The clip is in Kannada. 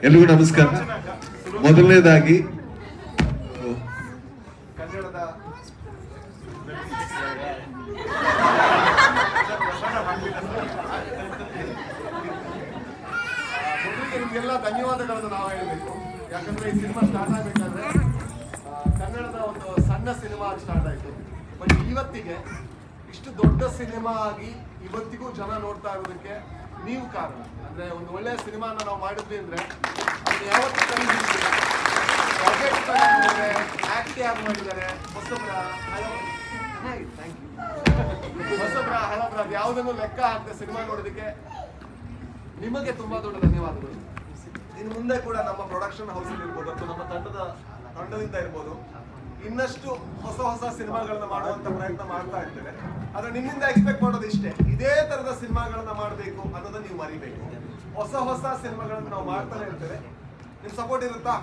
ಎಲ್ರಿಗೂ ನಮಸ್ಕಾರ. ಮೊದಲನೇದಾಗಿ ಕನ್ನಡದ ಮೊದಲಿಗೆ ನಿಮಗೆಲ್ಲ ಧನ್ಯವಾದಗಳನ್ನು ನಾವು ಹೇಳಬೇಕು. ಯಾಕಂದ್ರೆ ಈ ಸಿನಿಮಾ ಸ್ಟಾರ್ಟ್ ಆಗಬೇಕಾದ್ರೆ ಕನ್ನಡದ ಒಂದು ಸಣ್ಣ ಸಿನಿಮಾ ಸ್ಟಾರ್ಟ್ ಆಯಿತು. ಬಟ್ ಇವತ್ತಿಗೆ ಇಷ್ಟು ದೊಡ್ಡ ಸಿನಿಮಾ ಆಗಿ ಇವತ್ತಿಗೂ ಜನ ನೋಡ್ತಾ ಇರೋದಕ್ಕೆ ನೀವು ಕಾರಣ. ಅಂದ್ರೆ ಒಂದು ಒಳ್ಳೆಯ ಸಿನಿಮಾನ ನಾವು ಮಾಡಿದ್ವಿ ಅಂದ್ರೆ ಅದನ್ನ ಯಾವತ್ತೂ ತಂದಿದ್ದೀವಿ. ಪ್ರಾಜೆಕ್ಟ್ ತಂದಿದ್ದಾರೆ, ಆಕ್ಟ್ ಯಾರು ಮಾಡಿದ್ದಾರೆ, ಹೊಸಬ್ರ ಹಳಬ್ರ ಅದು ಯಾವುದನ್ನು ಲೆಕ್ಕ ಹಾಕದೆ ಸಿನಿಮಾ ನೋಡೋದಕ್ಕೆ ನಿಮಗೆ ತುಂಬಾ ದೊಡ್ಡ ಧನ್ಯವಾದಗಳು. ಇನ್ನು ಮುಂದೆ ಕೂಡ ನಮ್ಮ ಪ್ರೊಡಕ್ಷನ್ ಹೌಸ್ ಇರ್ಬೋದು ಅಥವಾ ನಮ್ಮ ತಂಡದಿಂದ ಇರ್ಬೋದು ಇನ್ನಷ್ಟು ಹೊಸ ಹೊಸ ಸಿನಿಮಾಗಳನ್ನ ಮಾಡುವಂತ ಪ್ರಯತ್ನ ಮಾಡ್ತಾ ಇರ್ತೇವೆ. ಆದ್ರೆ ನಿಮ್ಮಿಂದ ಎಕ್ಸ್ಪೆಕ್ಟ್ ಮಾಡೋದು ಇಷ್ಟೇ, ಇದೇ ತರದ ಸಿನಿಮಾಗಳನ್ನ ಮಾಡಬೇಕು ಅನ್ನೋದನ್ನ ನೀವು ಮರಿಬೇಕು. ಹೊಸ ಹೊಸ ಸಿನಿಮಾಗಳನ್ನ ನಾವು ಮಾಡ್ತಾನೆ ಇರ್ತೇವೆ. ನಿಮ್ ಸಪೋರ್ಟ್ ಇರುತ್ತಾ?